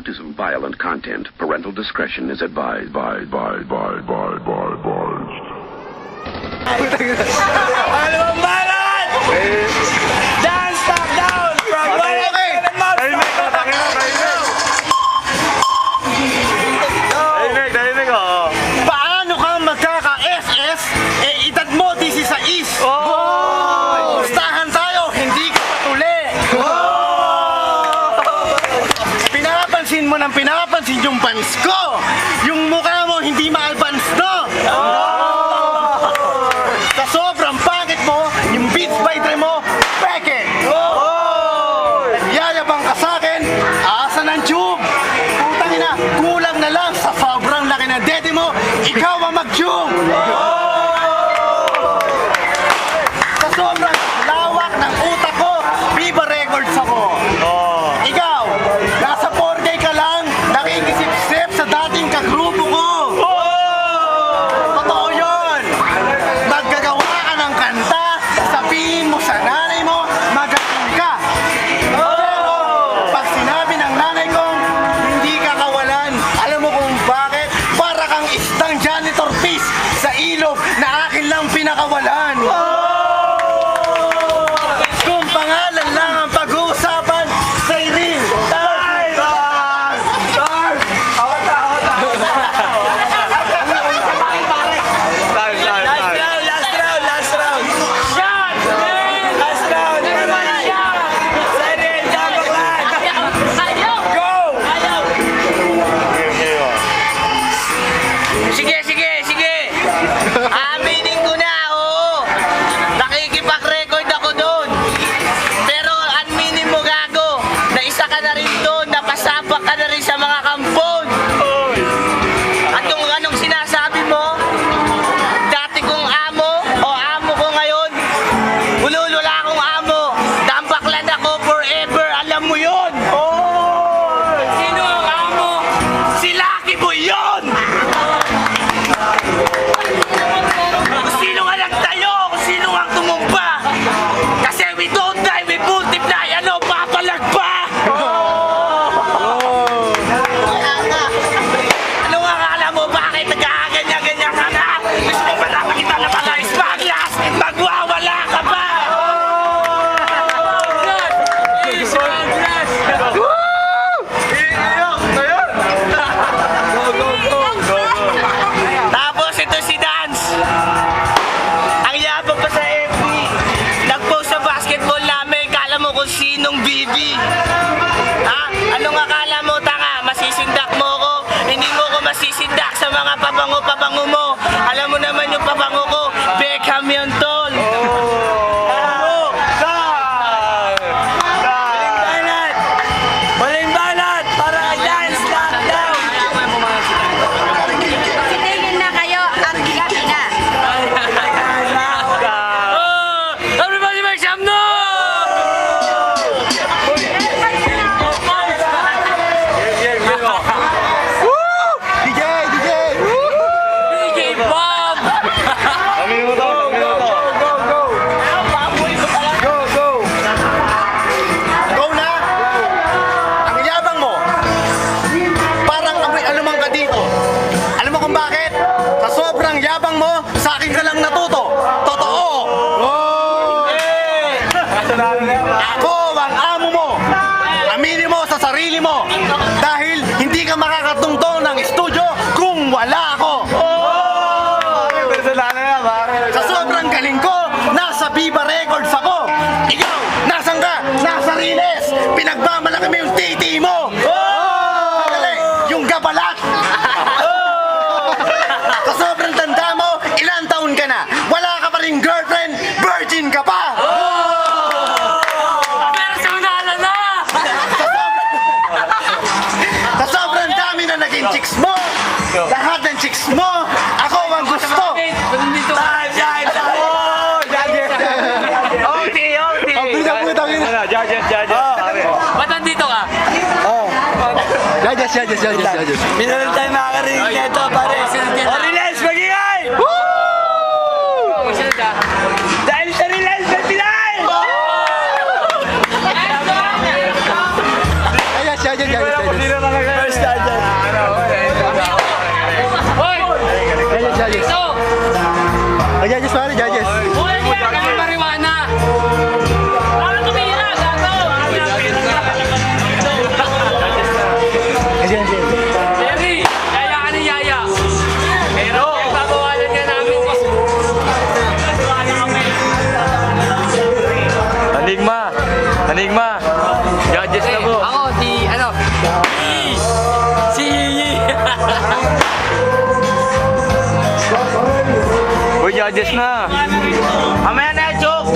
Autism violent content. Parental discretion is advised. Ano ang balat? Dance stop down from one end to the mouth. Tahimik, oo. Paano ka magkaka-SS? Edad mo, 16. Gustahan tayo, hindi ka patuli. Pinapansin mo ng pinapansin yung pants ko. Yung mukha mo, hindi ma-albans, no? Sa sobrang pangit mo, yung Beats by Dre mo, peke. Yayabang ka sa'kin, asa ng tube. Putang ina, kulang na lang sa sobrang laki ng dede mo, ikaw ang mag-tube. Sa sobrang lawak ng utak ko, Viva Records ako. Ikaw, nasa 4K ka lang, nakikisip-sip sa dating kagrupo ko. Totoo yun. Maggagawa ka ng kanta, sabihin mo sa nanay mo, magaling ka. Pero, pag sinabi ng nanay kong hindi ka kawalan, alam mo kung bakit? Para kang isdang janitor piece sa ilog na akin lang pinakawalan. Kung pangalan lang ang pag-uusapan, sa rin. Last round. Shot! Last round. Siren, jambak lang. Go! Sige. Aminin ko na, oo. Nakikipag-record ako doon. Pero aminin mo, gago, na isa ka na rin doon, napasapak ka na rin sa mga kampon. At kung anong sinasabi mo, dati kong amo o amo ko ngayon, wala akong amo. Tambaklan ako forever, alam mo yun. Sino ang amo? Si Lucky Boy yun! Kung sino nga nagtayo, kung sino ang tumumpa. Kasi we don't die, we multiply, papalag pa! Ano nga akala mo, bakit nagkaganyan-ganyan ka na? Gusto mo pala makita na pala is baglas, magwawala ka pa! Tapos ito si Dance. Ang yabang pa sa FB. Nag-post sa basketball namin. Kala mo kung sinong BB. Ha? Anong akala mo, tanga? Masisindak mo ko? Hindi mo ko masisindak sa mga pabango-pabango mo. Alam mo naman yung pabango ko. Beckham yun, tol. Baling banat para kay Dance Lockdown. Tigil na kayo at gabi na. Everybody make some noise! DJ Bob! Go na! Ang yabang mo, parang amoy alamang ka dito. Alam mo kung bakit? Sa sobrang yabang mo, sa akin ka lang natuto. Totoo! Ako ang amo mo. Aminin mo sa sarili mo. Dahil hindi ka makakatungtong ng studio kung wala ako. Sa sobrang galing ko, nasa Viva Records ako. Ikaw, nasan ka? Nasa Riles. Pinagmamalaki mo yung titi mo. Dali, yung gabalat. Sa sobrang tanda mo, ilang taon ka na? Wala ka pa rin girlfriend, virgin ka pa. Personal na! Sa sobrang dami na naging chicks mo, lahat ng chicks mo, ako ang gusto. Ba't nandito ka? Judges. Minsan tayo makakarinig nito, pare. Relax, magingay! Dahil sa relax, may pilay! Judges. Judges pare, judges. Ayan, ayan. Enigma. Judges na po. Ako, si Yiyi. Uy, judges na. Mamaya na, joke.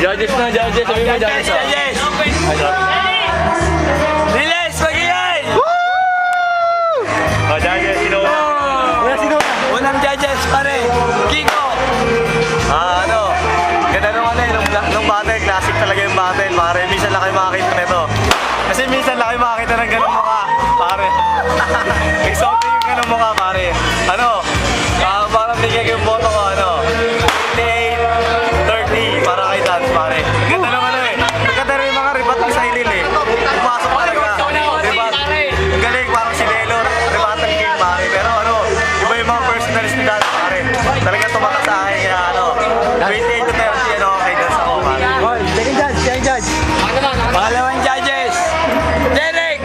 Judges na, judges. Sabi mo, judges na. Riles, mag-iyan! Oh, judges, sino? Wala sino na. Unang judges, pare. Kiko. Ganda nung nung battle, classic talaga yung battle, pare. Minsan lang kayo makakita nito. Kasi minsan lang kayo makakita ng ganung mukha, pare. Exotic yung ganung mukha, pare. Parang bigyan ko yung boto ko, 38, 30, para kay Dance, pare. Ganda nung Maganda rin yung mga ribat ng Sailil, eh. Pumasok talaga. Ribat. Ang galing, parang si Lelo, ribatang game, pare. Pero iba yung mga personals ni Dance, pare. Talaga tumakas sa akin, 28 to 30, kay Dance ako, pare. Oh, second judge. Pangalawang judges. Derek.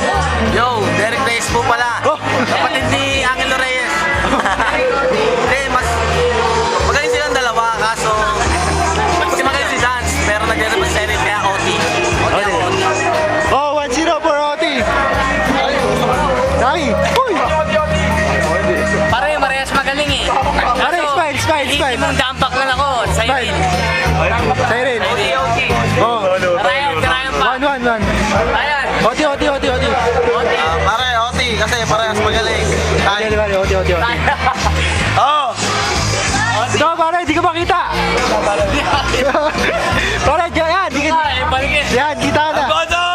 Yo, Derek Reyes po pala. Kapatid ni Angelo Reyes. Hindi, mas magaling silang dalawa, kaso mas magaling si Dance, pero nagre-represent kaya OT. OT ang OT. Oh, 1-0 for Oti. Dami. Uy. Pare, Marias magaling eh. Pare, smile. Hindi mong dampak lang ako. Sa'yo Smile. rin. Siren. OT. Oh. Tarayan pa. 1-1. Ayan. Oti. Pare, OT kasi parehas magaling. Oti. Oh! Ito pare, di ka makita. Pare, yan, di ka. Yan, kita na. Boto!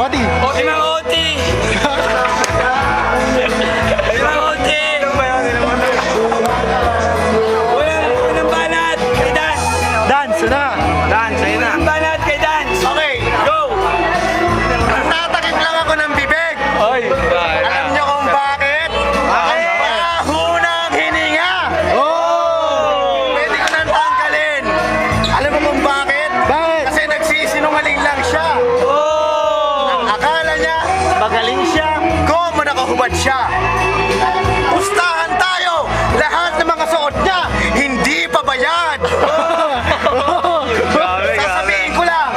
Oti. OT ng OT! OT! Unang banat kay Dance! Dance, na. Dance, ayun na. Unang banat kay Dance! Okay. Go! Tatakip lang ako ng bibig. Oy! Alam niyo kung bakit? Mahunang hininga. Oh! Pwede ko nang tanggalin. Alam mo kung bakit? Bakit? Kasi nagsisinungaling lang siya. Oh! Ang akala niya, magaling siya. Kung nakahubad siya. Pustahan tayo. Lahat ng mga suot niya, hindi pa bayad. Sasabihin ko lang.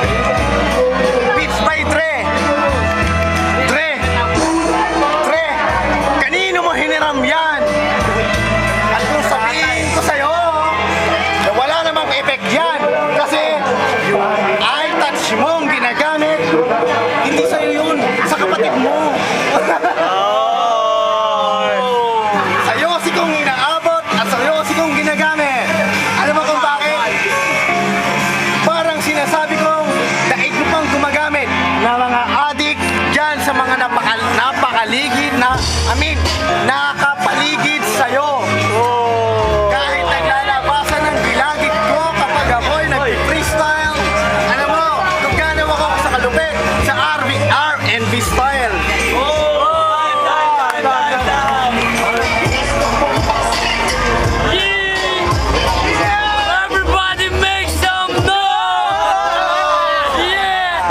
Pitch by Tre. Tre, kanino mo hiniram yan? At kung sabihin ko sa'yo, na wala namang effect yan. Kasi yung eye touch mong ginagamit, hindi sa'yo yun, sa kapatid mo. Sa'yo si kong inaabot at sa'yo si kong ginagamit. Alam mo kung bakit? Parang sinasabi kong daig mo pang gumagamit na mga adik dyan sa mga napakaligid nakapaligid sa'yo. Kahit naglalabasan ng bilagid ko kapag ako'y nag-freestyle, alam mo, kung gaano ako sa kalupit, sa R&B style. Everybody make some noise! Yeah!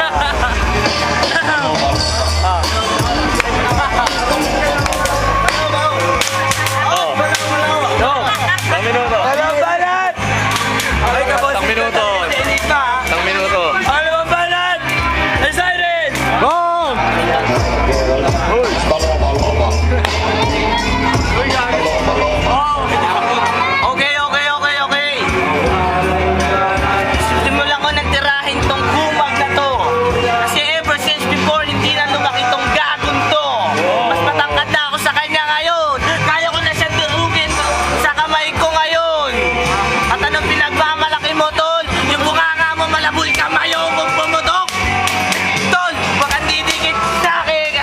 Isang minuto. Alam balat! Ay, kapos. Isang minuto. Isang minuto. Alam balat! Excited! Boom! Okay. Simulan ko ng tirahin tong kumag na to. Kasi ever since before, hindi na lumaki tong gagong to. Mas matangkad na ako sa kanya ngayon. Kaya ko na siya durugin sa kamay ko ngayon. At anong pinagmamalaki mo, tol? Yung bunganga mo malaboy kamayo kung pumutok. Tol, baka didikit sa akin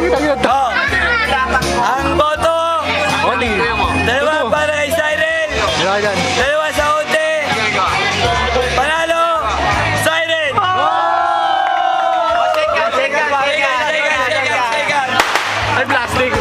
Oh. Ang boto. Dalawa para kay Siren. Dalawa sa Ote. Panalo. Siren. Ay, plastic.